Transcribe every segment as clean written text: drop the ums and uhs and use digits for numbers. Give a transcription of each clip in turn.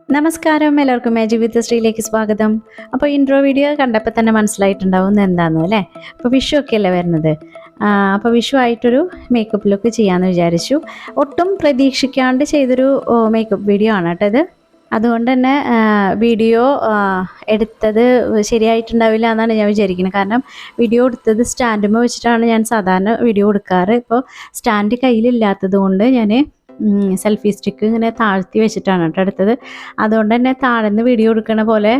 നമസ്കാരം, എല്ലാവർക്കും മാജിക് വിത്ത് ശ്രീയിലേക്ക് സ്വാഗതം. അപ്പോൾ ഇൻട്രോ വീഡിയോ കണ്ടപ്പോൾ തന്നെ മനസ്സിലായിട്ടുണ്ടാവും എന്താണെന്ന് അല്ലേ. അപ്പോൾ വിഷു ഒക്കെ അല്ലേ വരുന്നത്. അപ്പോൾ വിഷു ആയിട്ടൊരു മേക്കപ്പ് ലുക്ക് ചെയ്യാമെന്ന് വിചാരിച്ചു. ഒട്ടും പ്രതീക്ഷിക്കാണ്ട് ചെയ്തൊരു മേക്കപ്പ് വീഡിയോ ആണ് കേട്ടോ ഇത്. അതുകൊണ്ട് തന്നെ വീഡിയോ എടുത്തത് ശരിയായിട്ടുണ്ടാവില്ല എന്നാണ് ഞാൻ വിചാരിക്കുന്നത്. കാരണം വീഡിയോ എടുത്തത് സ്റ്റാൻഡുമ്പോൾ വെച്ചിട്ടാണ് ഞാൻ സാധാരണ വീഡിയോ എടുക്കാറ്. ഇപ്പോൾ സ്റ്റാൻഡ് കയ്യിലില്ലാത്തത് കൊണ്ട് ഞാൻ സെൽഫി സ്റ്റിക്ക് ഇങ്ങനെ താഴ്ത്തി വെച്ചിട്ടാണ് കേട്ടോ എടുത്തത്. അതുകൊണ്ട് തന്നെ താഴ്ന്ന് വീഡിയോ എടുക്കണ പോലെ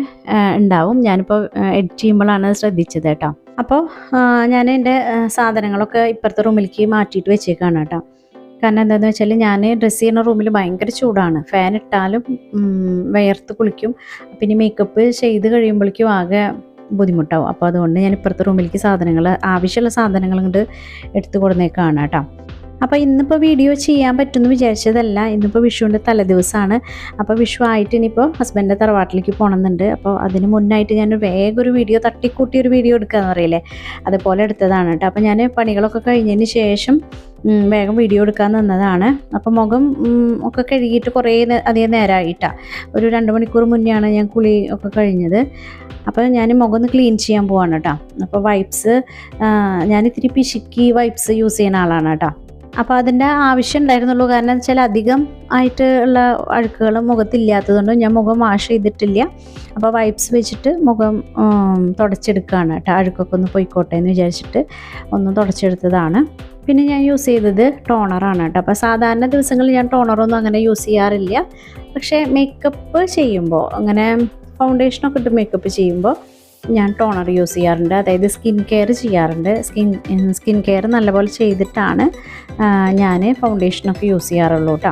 ഉണ്ടാവും. ഞാനിപ്പോൾ എഡിറ്റ് ചെയ്യുമ്പോഴാണ് ശ്രദ്ധിച്ചത് കേട്ടോ. അപ്പോൾ ഞാൻ എൻ്റെ സാധനങ്ങളൊക്കെ ഇപ്പുറത്തെ റൂമിലേക്ക് മാറ്റിയിട്ട് വെച്ചേക്കാണ് കേട്ടോ. കാരണം എന്താണെന്ന് വെച്ചാൽ ഞാൻ ഡ്രസ്സ് ചെയ്യുന്ന റൂമിൽ ഭയങ്കര ചൂടാണ്. ഫാൻ ഇട്ടാലും വിയർത്ത് കുളിക്കും. പിന്നെ മേക്കപ്പ് ചെയ്ത് കഴിയുമ്പോഴേക്കും ആകെ ബുദ്ധിമുട്ടാവും. അപ്പോൾ അതുകൊണ്ട് ഞാൻ ഇപ്പുറത്തെ റൂമിലേക്ക് ആവശ്യമുള്ള സാധനങ്ങൾ ഇങ്ങോട്ട് എടുത്ത് കൊടുന്നേക്കാണ് കേട്ടോ. അപ്പോൾ ഇന്നിപ്പോൾ വീഡിയോ ചെയ്യാൻ പറ്റുമെന്ന് വിചാരിച്ചതല്ല. ഇന്നിപ്പോൾ വിഷുവിൻ്റെ തലേദിവസമാണ്. അപ്പോൾ വിഷു ആയിട്ട് ഇനിയിപ്പോൾ ഹസ്ബൻഡിൻ്റെ തറവാട്ടിലേക്ക് പോകണമെന്നുണ്ട്. അപ്പോൾ അതിന് മുന്നായിട്ട് ഞാൻ വേഗം ഒരു വീഡിയോ തട്ടിക്കൂട്ടി ഒരു വീഡിയോ എടുക്കാമെന്ന് പറയില്ലേ, അതുപോലെ എടുത്തതാണ് കേട്ടോ. അപ്പോൾ ഞാൻ പണികളൊക്കെ കഴിഞ്ഞതിന് ശേഷം വേഗം വീഡിയോ എടുക്കാൻ നിന്നതാണ്. അപ്പോൾ മുഖം ഒക്കെ കഴുകിയിട്ട് അധികം നേരമായിട്ടാണ്. ഒരു 2 മണിക്കൂർ മുന്നെയാണ് ഞാൻ കുളി ഒക്കെ കഴിഞ്ഞത്. അപ്പോൾ ഞാൻ മുഖം ഒന്ന് ക്ലീൻ ചെയ്യാൻ പോവാണ് കേട്ടോ. അപ്പോൾ വൈപ്സ് ഞാൻ ഇത്തിരി പിശുക്കി വൈപ്സ് യൂസ് ചെയ്യുന്ന ആളാണ് കേട്ടോ. അപ്പോൾ അതിൻ്റെ ആവശ്യം ഉണ്ടായിരുന്നുള്ളൂ. കാരണം എന്ന് വെച്ചാൽ അധികം ആയിട്ട് ഉള്ള അഴുക്കുകൾ മുഖത്തില്ലാത്തതുകൊണ്ട് ഞാൻ മുഖം വാഷ് ചെയ്തിട്ടില്ല. അപ്പോൾ വൈപ്സ് വെച്ചിട്ട് മുഖം തുടച്ചെടുക്കുകയാണ് കേട്ടോ. അഴുക്കൊക്കെ ഒന്ന് പോയിക്കോട്ടെ എന്ന് വിചാരിച്ചിട്ട് ഒന്ന് തുടച്ചെടുത്തതാണ്. പിന്നെ ഞാൻ യൂസ് ചെയ്തത് ടോണറാണ് കേട്ടോ. അപ്പോൾ സാധാരണ ദിവസങ്ങളിൽ ഞാൻ ടോണറൊന്നും അങ്ങനെ യൂസ് ചെയ്യാറില്ല. പക്ഷേ മേക്കപ്പ് ചെയ്യുമ്പോൾ അങ്ങനെ ഫൗണ്ടേഷനൊക്കെ ഇട്ട് മേക്കപ്പ് ചെയ്യുമ്പോൾ ഞാൻ ടോണർ യൂസ് ചെയ്യാറുണ്ട്. അതായത് സ്കിൻ കെയർ ചെയ്യാറുണ്ട്. സ്കിൻ കെയർ നല്ലപോലെ ചെയ്തിട്ടാണ് ഞാൻ ഫൗണ്ടേഷനൊക്കെ യൂസ് ചെയ്യാറുള്ളൂ കേട്ടോ.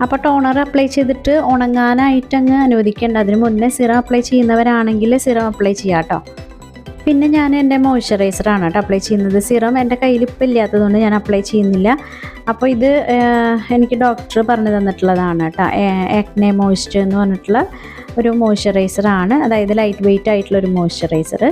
അപ്പോൾ ടോണർ അപ്ലൈ ചെയ്തിട്ട് ഉണങ്ങാനായിട്ട് അങ്ങ് അനുവദിക്കേണ്ട. അതിന് മുന്നേ സിറം അപ്ലൈ ചെയ്യുന്നവരാണെങ്കിൽ സിറം അപ്ലൈ ചെയ്യാം കേട്ടോ. പിന്നെ ഞാൻ എൻ്റെ മോയ്സ്ചറൈസറാണ് കേട്ടോ അപ്ലൈ ചെയ്യുന്നത്. സിറം എൻ്റെ കയ്യിൽ ഇപ്പം ഇല്ലാത്തതുകൊണ്ട് ഞാൻ അപ്ലൈ ചെയ്യുന്നില്ല. അപ്പോൾ ഇത് എനിക്ക് ഡോക്ടർ പറഞ്ഞു തന്നിട്ടുള്ളതാണ് കേട്ടോ. ആക്നെ മോയ്സ്ചർ എന്ന് പറഞ്ഞിട്ടുള്ള ഒരു മോയ്സ്ചറൈസറാണ്. അതായത് ലൈറ്റ് വെയ്റ്റ് ആയിട്ടുള്ളൊരു മോയ്സ്ചറൈസർ.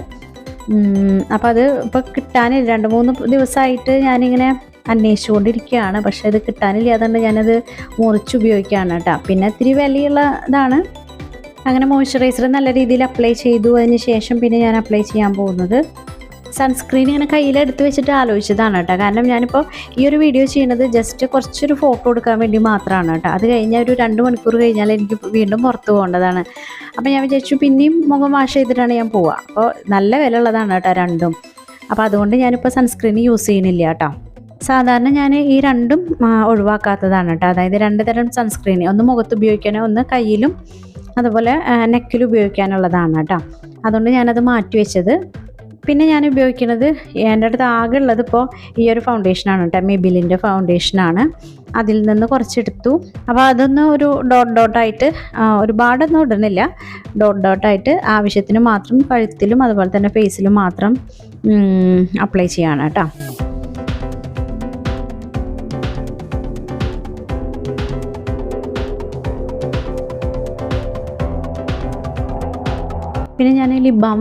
അപ്പോൾ അത് ഇപ്പോൾ കിട്ടാനില്ല. 2-3 ദിവസമായിട്ട് ഞാനിങ്ങനെ അന്വേഷിച്ചുകൊണ്ടിരിക്കുകയാണ്. പക്ഷേ ഇത് കിട്ടാനില്ലാതുകൊണ്ട് ഞാനത് മുറിച്ച് ഉപയോഗിക്കുകയാണ് കേട്ടോ. പിന്നെ ഇത്തിരി വിലയുള്ള ഇതാണ്. അങ്ങനെ മോയ്സ്ചറൈസർ നല്ല രീതിയിൽ അപ്ലൈ ചെയ്തു. അതിന് ശേഷം പിന്നെ ഞാൻ അപ്ലൈ ചെയ്യാൻ പോകുന്നത് സൺസ്ക്രീൻ ഇങ്ങനെ കയ്യിലെടുത്ത് വെച്ചിട്ട് ആലോചിച്ചതാണ് കേട്ടോ. കാരണം ഞാനിപ്പോൾ ഈ ഒരു വീഡിയോ ചെയ്യുന്നത് ജസ്റ്റ് കുറച്ചൊരു ഫോട്ടോ എടുക്കാൻ വേണ്ടി മാത്രമാണ് കേട്ടോ. അത് കഴിഞ്ഞാൽ ഒരു 2 മണിക്കൂർ കഴിഞ്ഞാൽ എനിക്ക് വീണ്ടും പുറത്ത് പോകേണ്ടതാണ്. അപ്പോൾ ഞാൻ വിചാരിച്ചു പിന്നെയും മുഖം വാഷ് ചെയ്തിട്ടാണ് ഞാൻ പോവുക. അപ്പോൾ നല്ല വില ഉള്ളതാണ് കേട്ടോ രണ്ടും. അപ്പോൾ അതുകൊണ്ട് ഞാനിപ്പോൾ സൺസ്ക്രീൻ യൂസ് ചെയ്യുന്നില്ല കേട്ടോ. സാധാരണ ഞാൻ ഈ രണ്ടും ഒഴിവാക്കാത്തതാണ് കേട്ടോ. അതായത് 2 തരം സൺസ്ക്രീൻ, ഒന്ന് മുഖത്ത് ഉപയോഗിക്കാനോ ഒന്ന് കയ്യിലും അതുപോലെ നെക്കിൽ ഉപയോഗിക്കാനുള്ളതാണ് കേട്ടോ. അതുകൊണ്ട് ഞാനത് മാറ്റി വെച്ചത്. പിന്നെ ഞാൻ ഉപയോഗിക്കുന്നത് എൻ്റെ അടുത്ത് ആകെ ഉള്ളത് ഇപ്പോൾ ഈ ഒരു ഫൗണ്ടേഷനാണ് കേട്ടോ. മെബിലിൻ്റെ ഫൗണ്ടേഷനാണ്. അതിൽ നിന്ന് കുറച്ചെടുത്തു. അപ്പോൾ അതൊന്ന് ഒരു ഡോട്ടായിട്ട്, ഒരുപാടൊന്നും ഇടുന്നില്ല, ഡോട്ടായിട്ട് ആവശ്യത്തിന് മാത്രം കഴുത്തിലും അതുപോലെ തന്നെ ഫേസിലും മാത്രം അപ്ലൈ ചെയ്യാണ് കേട്ടോ. പിന്നെ ഞാൻ ലിപ് ബാം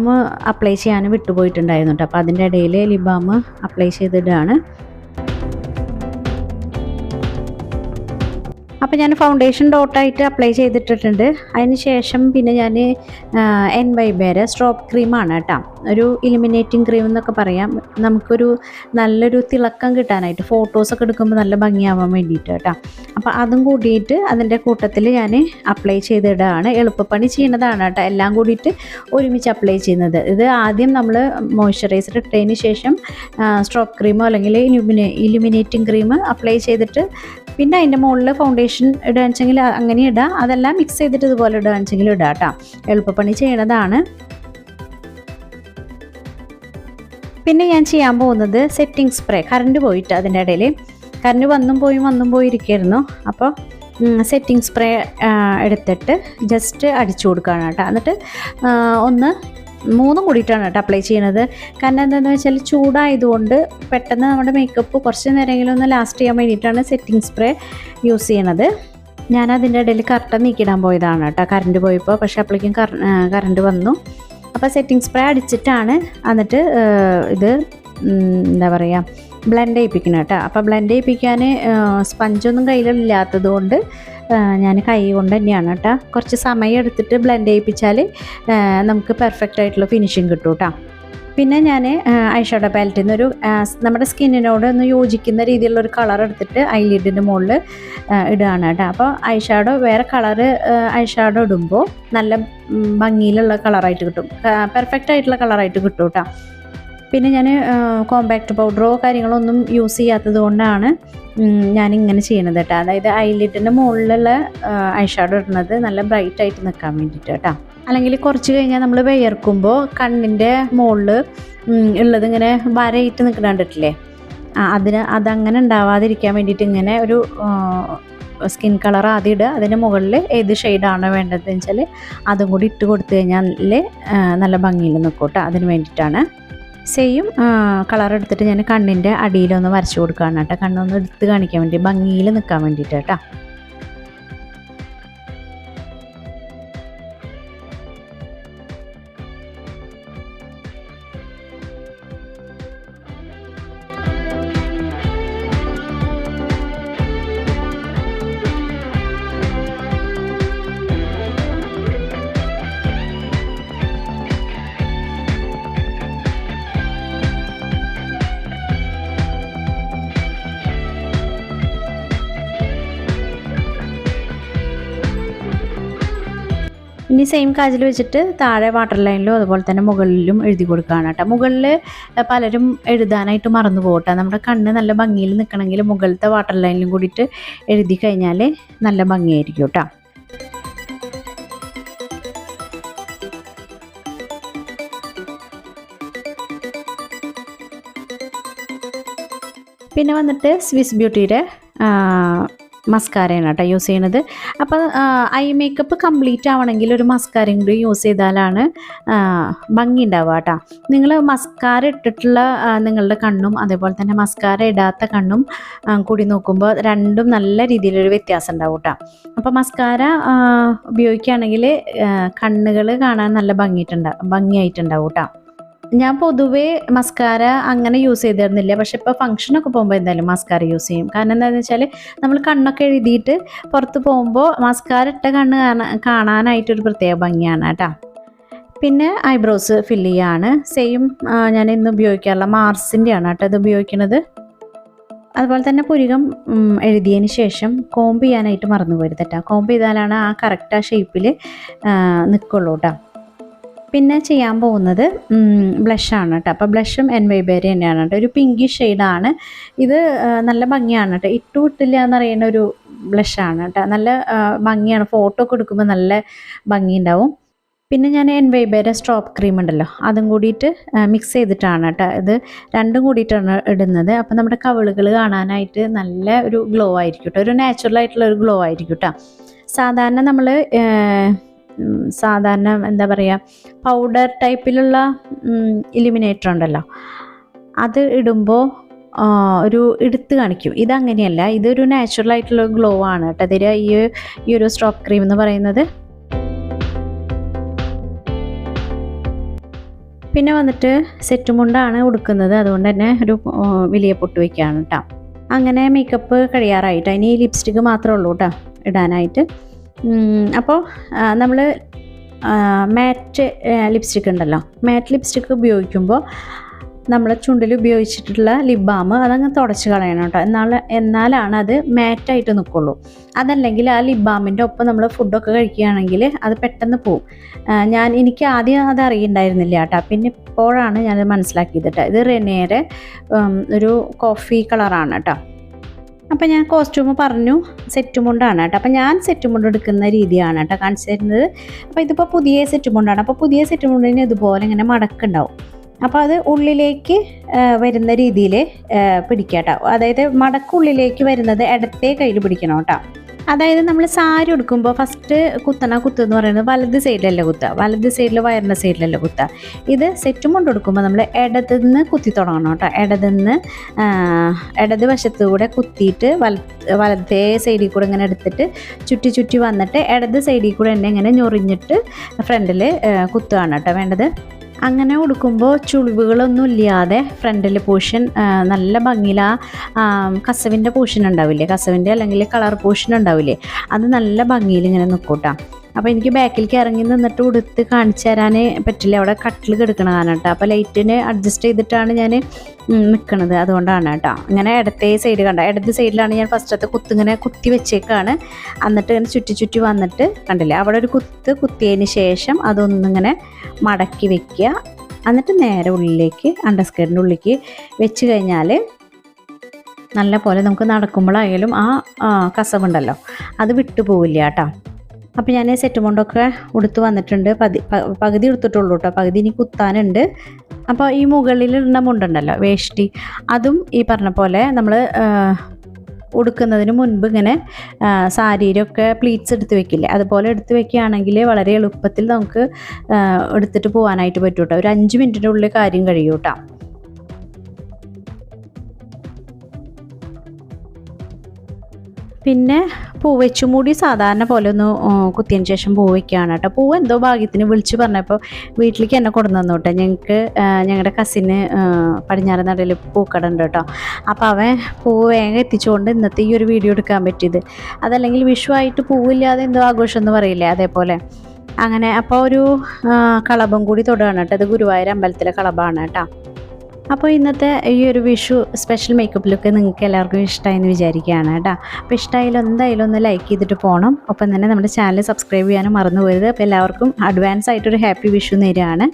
അപ്ലൈ ചെയ്യാൻ വിട്ടുപോയിട്ടുണ്ടായിരുന്നു കേട്ടോ. അപ്പോൾ അതിൻ്റെ ഇടയിൽ ലിപ് ബാം അപ്ലൈ ചെയ്തിട്ടാണ്. അപ്പോൾ ഞാൻ ഫൗണ്ടേഷൻ ഡോട്ടായിട്ട് അപ്ലൈ ചെയ്തിട്ടിട്ടുണ്ട്. അതിന് ശേഷം പിന്നെ ഞാൻ എൻവൈബേരെ സ്ട്രോപ്പ് ക്രീമാണ് കേട്ടോ. ഒരു ഇലുമിനേറ്റിംഗ് ക്രീം എന്നൊക്കെ പറയാം. നമുക്കൊരു നല്ലൊരു തിളക്കം കിട്ടാനായിട്ട്, ഫോട്ടോസൊക്കെ എടുക്കുമ്പോൾ നല്ല ഭംഗിയാവാൻ വേണ്ടിയിട്ട് കേട്ടോ. അപ്പോൾ അതും കൂടിയിട്ട് അതിൻ്റെ കൂട്ടത്തിൽ ഞാൻ അപ്ലൈ ചെയ്തിടാണ്. എളുപ്പപ്പണി ചെയ്യുന്നതാണ് കേട്ടോ. എല്ലാം കൂടിയിട്ട് ഒരുമിച്ച് അപ്ലൈ ചെയ്യുന്നത്. ഇത് ആദ്യം നമ്മൾ മോയ്സ്ചറൈസർ ഇട്ടതിന് ശേഷം സ്ട്രോപ്പ് ക്രീമോ അല്ലെങ്കിൽ ഇലുമിനേറ്റിംഗ് ക്രീം അപ്ലൈ ചെയ്തിട്ട് പിന്നെ അതിൻ്റെ മുകളിൽ ഫൗണ്ടേഷൻ ഇടുകയെന്ന് വെച്ചെങ്കിൽ അങ്ങനെ ഇടാം. അതെല്ലാം മിക്സ് ചെയ്തിട്ട് ഇതുപോലെ ഇടുകയെന്ന് വെച്ചെങ്കിൽ ഇടാം കേട്ടോ. എളുപ്പപ്പണി ചെയ്യണതാണ്. പിന്നെ ഞാൻ ചെയ്യാൻ പോകുന്നത് സെറ്റിംഗ് സ്പ്രേ. കറണ്ട് പോയിട്ട് അതിൻ്റെ ഇടയിൽ കറണ്ട് വന്നും പോയി ഇരിക്കുകയായിരുന്നു. അപ്പോൾ സെറ്റിംഗ് സ്പ്രേ എടുത്തിട്ട് ജസ്റ്റ് അടിച്ചു കൊടുക്കുകയാണ് കേട്ടോ. എന്നിട്ട് 3 കൂടിയിട്ടാണ് കേട്ടോ അപ്ലൈ ചെയ്യണത്. കാരണം എന്താണെന്ന് വെച്ചാൽ ചൂടായതുകൊണ്ട് പെട്ടെന്ന് നമ്മുടെ മേക്കപ്പ് കുറച്ച് നേരമെങ്കിലും ഒന്ന് ലാസ്റ്റ് ചെയ്യാൻ വേണ്ടിയിട്ടാണ് സെറ്റിംഗ് സ്പ്രേ യൂസ് ചെയ്യണത്. ഞാൻ അതിൻ്റെ ഇടയിൽ കർട്ടൻ നീക്കിടാൻ പോയതാണ് കേട്ടോ കറണ്ട് പോയപ്പോൾ. പക്ഷേ അപ്പോഴേക്കും കറണ്ട് വന്നു. അപ്പോൾ സെറ്റിംഗ് സ്പ്രേ അടിച്ചിട്ടാണ് എന്നിട്ട് ഇത് എന്താ പറയുക ബ്ലെൻഡ് ചെയ്യിപ്പിക്കണം കേട്ടോ. അപ്പോൾ ബ്ലെൻഡ് ചെയ്യിപ്പിക്കാൻ സ്പഞ്ചൊന്നും കയ്യിലില്ലാത്തത് കൊണ്ട് ഞാൻ കൈ കൊണ്ട് തന്നെയാണ് കേട്ടോ. കുറച്ച് സമയം എടുത്തിട്ട് ബ്ലെൻഡ് ചെയ്യിപ്പിച്ചാൽ നമുക്ക് പെർഫെക്റ്റ് ആയിട്ടുള്ള ഫിനിഷിങ് കിട്ടും കേട്ടോ. പിന്നെ ഞാൻ ഐഷാഡോ പാലറ്റിൽ നിന്നൊരു നമ്മുടെ സ്കിന്നിനോട് ഒന്ന് യോജിക്കുന്ന രീതിയിലുള്ള ഒരു കളർ എടുത്തിട്ട് ഐലിഡിൻ്റെ മുകളിൽ ഇടുകയാണ് കേട്ടോ. അപ്പോൾ ഐഷാഡോ വേറെ കളറ് ഐഷാഡോ ഇടുമ്പോൾ നല്ല ഭംഗിയിലുള്ള കളറായിട്ട് കിട്ടും, പെർഫെക്റ്റ് ആയിട്ടുള്ള കളറായിട്ട് കിട്ടും കേട്ടോ. പിന്നെ ഞാൻ കോമ്പാക്റ്റ് പൗഡറോ കാര്യങ്ങളോ ഒന്നും യൂസ് ചെയ്യാത്തത് കൊണ്ടാണ് ഞാനിങ്ങനെ ചെയ്യണത് കേട്ടോ. അതായത് ഐലിഡിൻ്റെ മുകളിലുള്ള ഐഷാഡോ ഇടുന്നത് നല്ല ബ്രൈറ്റ് ആയിട്ട് നിൽക്കാൻ വേണ്ടിയിട്ട് കേട്ടോ. അല്ലെങ്കിൽ കുറച്ച് കഴിഞ്ഞാൽ നമ്മൾ വിയർക്കുമ്പോൾ കണ്ണിൻ്റെ മുകളിൽ ഉള്ളത് ഇങ്ങനെ വരയിട്ട് നിൽക്കുന്ന കണ്ടിട്ടില്ലേ, അതങ്ങനെ ഉണ്ടാവാതിരിക്കാൻ വേണ്ടിയിട്ട് ഇങ്ങനെ ഒരു സ്കിൻ കളർ ആദ്യം ഇടുക, അതിന് മുകളിൽ ഏത് ഷെയ്ഡാണ് വേണ്ടതെന്ന് വെച്ചാൽ അതും കൂടി ഇട്ട് കൊടുത്തു കഴിഞ്ഞാൽ നല്ല ഭംഗിയിൽ നിൽക്കും കേട്ടോ. അതിന് വേണ്ടിയിട്ടാണ്. സെയിം കളർ എടുത്തിട്ട് ഞാൻ കണ്ണിൻ്റെ അടിയിലൊന്ന് വരച്ചു കൊടുക്കുകയാണ് കേട്ടോ. കണ്ണൊന്ന് എടുത്ത് കാണിക്കാൻ വേണ്ടി, ഭംഗിയിൽ നിൽക്കാൻ വേണ്ടിയിട്ട് കേട്ടോ. ഇനി സെയിം കാജൽ വെച്ചിട്ട് താഴെ വാട്ടർ ലൈനിലും അതുപോലെ തന്നെ മുകളിലും എഴുതി കൊടുക്കുകയാണ് കേട്ടോ. മുകളിൽ പലരും എഴുതാനായിട്ട് മറന്നു പോകട്ടെ. നമ്മുടെ കണ്ണ് നല്ല ഭംഗിയിൽ നിൽക്കണമെങ്കിൽ മുകളിലത്തെ വാട്ടർ ലൈനിലും കൂടിയിട്ട് എഴുതി കഴിഞ്ഞാൽ നല്ല ഭംഗിയായിരിക്കും കേട്ടോ. പിന്നെ വന്നിട്ട് സ്വിസ് ബ്യൂട്ടിയുടെ മസ്കാരയാണ് കേട്ടോ യൂസ് ചെയ്യണത്. അപ്പോൾ ഐ മേക്കപ്പ് കംപ്ലീറ്റ് ആവണമെങ്കിൽ ഒരു മസ്കാരയും കൂടി യൂസ് ചെയ്താലാണ് ഭംഗി ഉണ്ടാവുക കേട്ടോ. നിങ്ങൾ മസ്കാര ഇട്ടിട്ടുള്ള നിങ്ങളുടെ കണ്ണും അതേപോലെ തന്നെ മസ്കാര ഇടാത്ത കണ്ണും കൂടി നോക്കുമ്പോൾ രണ്ടും നല്ല രീതിയിലൊരു വ്യത്യാസം ഉണ്ടാവും കേട്ടോ. അപ്പോൾ മസ്കാര ഉപയോഗിക്കുകയാണെങ്കിൽ കണ്ണുകൾ കാണാൻ നല്ല ഭംഗിയായിട്ടുണ്ടാവും കേട്ടോ. ഞാൻ പൊതുവേ മസ്കാര അങ്ങനെ യൂസ് ചെയ്തിരുന്നില്ല, പക്ഷെ ഇപ്പോൾ ഫംഗ്ഷനൊക്കെ പോകുമ്പോൾ എന്തായാലും മസ്കാര യൂസ് ചെയ്യും. കാരണം എന്താണെന്ന് വെച്ചാൽ നമ്മൾ കണ്ണൊക്കെ എഴുതിയിട്ട് പുറത്ത് പോകുമ്പോൾ മസ്കാര ഇട്ട കണ്ണ് കാണാനായിട്ടൊരു പ്രത്യേക ഭംഗിയാണ് കേട്ടോ. പിന്നെ ഐബ്രോസ് ഫില്ല് ചെയ്യാണ്. സെയിം ഞാൻ ഇന്ന് ഉപയോഗിക്കാറുള്ള മാർസിൻ്റെയാണ് കേട്ടോ ഇത് ഉപയോഗിക്കുന്നത്. അതുപോലെ തന്നെ പുരികം എഴുതിയതിന് ശേഷം കോംബ് ചെയ്യാനായിട്ട് മറന്നു പോരുത് കേട്ടോ. കോംബ് ചെയ്താലാണ് ആ കറക്റ്റ് ആ ഷേപ്പിൽ നിൽക്കുള്ളൂ കേട്ടോ. പിന്നെ ചെയ്യാൻ പോകുന്നത് ബ്ലഷാണ് കേട്ടോ. അപ്പോൾ ബ്ലഷും എൻവൈബേരി തന്നെയാണ് കേട്ടോ. ഒരു പിങ്കി ഷെയ്ഡാണ് ഇത്. നല്ല ഭംഗിയാണ് കേട്ടോ. ഇട്ടില്ല എന്നറിയുന്ന ഒരു ബ്ലഷാണ് കേട്ടോ. നല്ല ഭംഗിയാണ്, ഫോട്ടോ ഒക്കെ എടുക്കുമ്പോൾ നല്ല ഭംഗി ഉണ്ടാവും. പിന്നെ ഞാൻ എൻവൈബേരി സ്ട്രോപ്പ് ക്രീം ഉണ്ടല്ലോ, അതും കൂടിയിട്ട് മിക്സ് ചെയ്തിട്ടാണ് കേട്ടോ. ഇത് രണ്ടും കൂടിയിട്ടാണ് ഇടുന്നത്. അപ്പോൾ നമ്മുടെ കവിളുകൾ കാണാനായിട്ട് നല്ല ഒരു ഗ്ലോ ആയിരിക്കും കേട്ടോ. ഒരു നാച്ചുറൽ ആയിട്ടുള്ള ഒരു ഗ്ലോ ആയിരിക്കും കേട്ടോ. സാധാരണ എന്താ പറയുക, പൗഡർ ടൈപ്പിലുള്ള ഇലുമിനേറ്റർ ഉണ്ടല്ലോ, അത് ഇടുമ്പോൾ ഒരു എടുത്ത് കാണിക്കും. ഇതങ്ങനെയല്ല, ഇതൊരു നാച്ചുറൽ ആയിട്ടുള്ള ഗ്ലോ ആണ് കേട്ടോ തരിക ഈ ഒരു സ്ട്രോപ്പ് ക്രീം എന്ന് പറയുന്നത്. പിന്നെ വന്നിട്ട് സെറ്റ് മുണ്ടാണ് ഉടുക്കുന്നത്, അതുകൊണ്ട് തന്നെ ഒരു വലിയ പൊട്ട് വയ്ക്കുകയാണ് കേട്ടോ. അങ്ങനെ മേക്കപ്പ് കഴിയാറായിട്ട് ഇനി ലിപ്സ്റ്റിക്ക് മാത്രമേ ഉള്ളൂ കേട്ടോ ഇടാനായിട്ട്. അപ്പോൾ നമ്മൾ മാറ്റ് ലിപ്സ്റ്റിക് ഉണ്ടല്ലോ, മാറ്റ് ലിപ്സ്റ്റിക്ക് ഉപയോഗിക്കുമ്പോൾ നമ്മൾ ചുണ്ടിൽ ഉപയോഗിച്ചിട്ടുള്ള ലിപ് ബാം അതങ്ങ് തുടച്ച് കളയണം കേട്ടോ. എന്നാലാണ് അത് മാറ്റായിട്ട് നിൽക്കുള്ളൂ. അതല്ലെങ്കിൽ ആ ലിപ് ബാമിൻ്റെ ഒപ്പം നമ്മൾ ഫുഡൊക്കെ കഴിക്കുകയാണെങ്കിൽ അത് പെട്ടെന്ന് പോവും. എനിക്ക് ആദ്യം അത് അറിയണ്ടായിരുന്നില്ല കേട്ടോ. പിന്നെ ഇപ്പോഴാണ് ഞാനത് മനസ്സിലാക്കിയത് കേട്ടോ. ഇത് റെനേരെ ഒരു കോഫി കളറാണ് കേട്ടോ. അപ്പം ഞാൻ കോസ്റ്റ്യൂം പറഞ്ഞു സെറ്റ് മുണ്ടാണ് കേട്ടോ. അപ്പം ഞാൻ സെറ്റ് മുണ്ട് എടുക്കുന്ന രീതിയാണ് കേട്ടോ കാണിച്ചു തരുന്നത്. അപ്പോൾ ഇതിപ്പോൾ പുതിയ സെറ്റ് മുണ്ടാണ്. അപ്പോൾ പുതിയ സെറ്റ് മുണ്ടിന് ഇതുപോലെ ഇങ്ങനെ മടക്കുണ്ടാവും. അപ്പോൾ അത് ഉള്ളിലേക്ക് വരുന്ന രീതിയിൽ പിടിക്കുക കേട്ടോ. അതായത് മടക്കുള്ളിലേക്ക് വരുന്നത് ഇടത്തെ കയ്യിൽ പിടിക്കണം കേട്ടോ. അതായത് നമ്മൾ സാരി ഉടുക്കുമ്പോൾ ഫസ്റ്റ് കുത്ത് എന്ന് പറയുന്നത് വലത് സൈഡിലല്ല കുത്തുക, വലത് സൈഡിൽ വയറിൻ്റെ സൈഡിലല്ല കുത്തുക. ഇത് സെറ്റും കൊണ്ട് കൊടുക്കുമ്പോൾ നമ്മൾ ഇടതുനിന്ന് കുത്തി തുടങ്ങണം കേട്ടോ. ഇടത് വശത്തുകൂടെ കുത്തിയിട്ട് വലത്തേ സൈഡിൽ കൂടെ ഇങ്ങനെ എടുത്തിട്ട് ചുറ്റി വന്നിട്ട് ഇടത് സൈഡിൽ കൂടെ തന്നെ ഇങ്ങനെ ഞൊറിഞ്ഞിട്ട് ഫ്രണ്ടിൽ കുത്തുകയാണ് കേട്ടോ വേണ്ടത്. അങ്ങനെ ഉടുക്കുമ്പോൾ ചുളിവുകളൊന്നും ഇല്ലാതെ ഫ്രണ്ടിൽ പോർഷൻ നല്ല ഭംഗിയിൽ കസവിൻ്റെ പോർഷൻ ഉണ്ടാവില്ലേ, കസവിൻ്റെ അല്ലെങ്കിൽ കളർ പോർഷൻ ഉണ്ടാവില്ലേ, അത് നല്ല ഭംഗിയിൽ ഇങ്ങനെ നിൽക്കൂട്ടാ. അപ്പോൾ എനിക്ക് ബാക്കിലേക്ക് ഇറങ്ങി നിന്നിട്ട് ഉടുത്ത് കാണിച്ചു തരാൻ പറ്റില്ല, അവിടെ കട്ടിൽ കിടക്കണ കാരണം കേട്ടോ. അപ്പോൾ ലൈറ്റിന് അഡ്ജസ്റ്റ് ചെയ്തിട്ടാണ് ഞാൻ നിൽക്കുന്നത്, അതുകൊണ്ടാണ് കേട്ടോ. ഇങ്ങനെ ഇടത്തെ സൈഡ് കണ്ട, ഇടത്തെ സൈഡിലാണ് ഞാൻ ഫസ്റ്റത്തെ കുത്തിങ്ങനെ കുത്തി വെച്ചേക്കാണ്. എന്നിട്ട് ഇങ്ങനെ ചുറ്റി ചുറ്റി വന്നിട്ട് കണ്ടില്ലേ, അവിടെ ഒരു കുത്തിയതിന് ശേഷം അതൊന്നിങ്ങനെ മടക്കി വെക്കുക. എന്നിട്ട് നേരെ ഉള്ളിലേക്ക് അണ്ടർസ്കേർട്ടിൻ്റെ ഉള്ളിലേക്ക് വെച്ച് കഴിഞ്ഞാൽ നല്ല പോലെ നമുക്ക് നടക്കുമ്പോഴായാലും ആ കസവുണ്ടല്ലോ അത് വിട്ടു പോവില്ല കേട്ടോ. അപ്പോൾ ഞാൻ സെറ്റ് മുണ്ടൊക്കെ ഉടുത്ത് വന്നിട്ടുണ്ട്. പകുതി എടുത്തിട്ടുള്ളൂ കേട്ടോ, പകുതി ഇനി കുത്താനുണ്ട്. അപ്പോൾ ഈ മുകളിലിടുന്ന മുണ്ടുണ്ടല്ലോ വേഷ്ടി, അതും ഈ പറഞ്ഞ പോലെ നമ്മൾ ഉടുക്കുന്നതിന് മുൻപ് ഇങ്ങനെ സാരിയിലൊക്കെ പ്ലീറ്റ്സ് എടുത്ത് വെക്കില്ലേ, അതുപോലെ എടുത്ത് വെക്കുകയാണെങ്കിൽ വളരെ എളുപ്പത്തിൽ നമുക്ക് എടുത്തിട്ട് പോകാനായിട്ട് പറ്റും കേട്ടോ. ഒരു 5 മിനിറ്റിൻ്റെ ഉള്ളിൽ കാര്യം കഴിയും കേട്ടോ. പിന്നെ പൂ വെച്ചുമൂടി സാധാരണ പോലെ ഒന്ന് കുത്തിയതിന് ശേഷം പൂ വയ്ക്കുകയാണ് കേട്ടോ. പൂവ് എന്തോ ഭാഗ്യത്തിന് വിളിച്ച് പറഞ്ഞപ്പോൾ വീട്ടിലേക്ക് എന്നെ കൊണ്ടു തന്നു കേട്ടോ. ഞങ്ങളുടെ കസിന് പടിഞ്ഞാറ് നടയിൽ പൂക്കട ഉണ്ട് കേട്ടോ. അപ്പോൾ അവൻ പൂവ് വേഗം എത്തിച്ചുകൊണ്ട് ഇന്നത്തെ ഈ ഒരു വീഡിയോ എടുക്കാൻ പറ്റിയത്. അതല്ലെങ്കിൽ വിഷുവായിട്ട് പൂവില്ലാതെ എന്തോ ആഘോഷം എന്ന് പറയില്ലേ, അതേപോലെ അങ്ങനെ. അപ്പോൾ ഒരു കളഭം കൂടി തൊടുകയാണ് കേട്ടോ. അത് ഗുരുവായൂർ അമ്പലത്തിലെ കളഭമാണ് കേട്ടോ. അപ്പോൾ ഇന്നത്തെ ഈ ഒരു വിഷു സ്പെഷ്യൽ മേക്കപ്പ് ലുക്ക് നിങ്ങൾക്ക് എല്ലാവർക്കും ഇഷ്ടമായെന്ന് വിചാരിക്കുകയാണ് കേട്ടോ. അപ്പോൾ ഇഷ്ടമായാലും എന്തായാലും ഒന്ന് ലൈക്ക് ചെയ്തിട്ട് പോകണം. ഒപ്പം തന്നെ നമ്മുടെ ചാനൽ സബ്സ്ക്രൈബ് ചെയ്യാനും മറന്നു പോകരുത്. അപ്പോൾ എല്ലാവർക്കും അഡ്വാൻസ് ആയിട്ടൊരു ഹാപ്പി വിഷു നേരാണ്.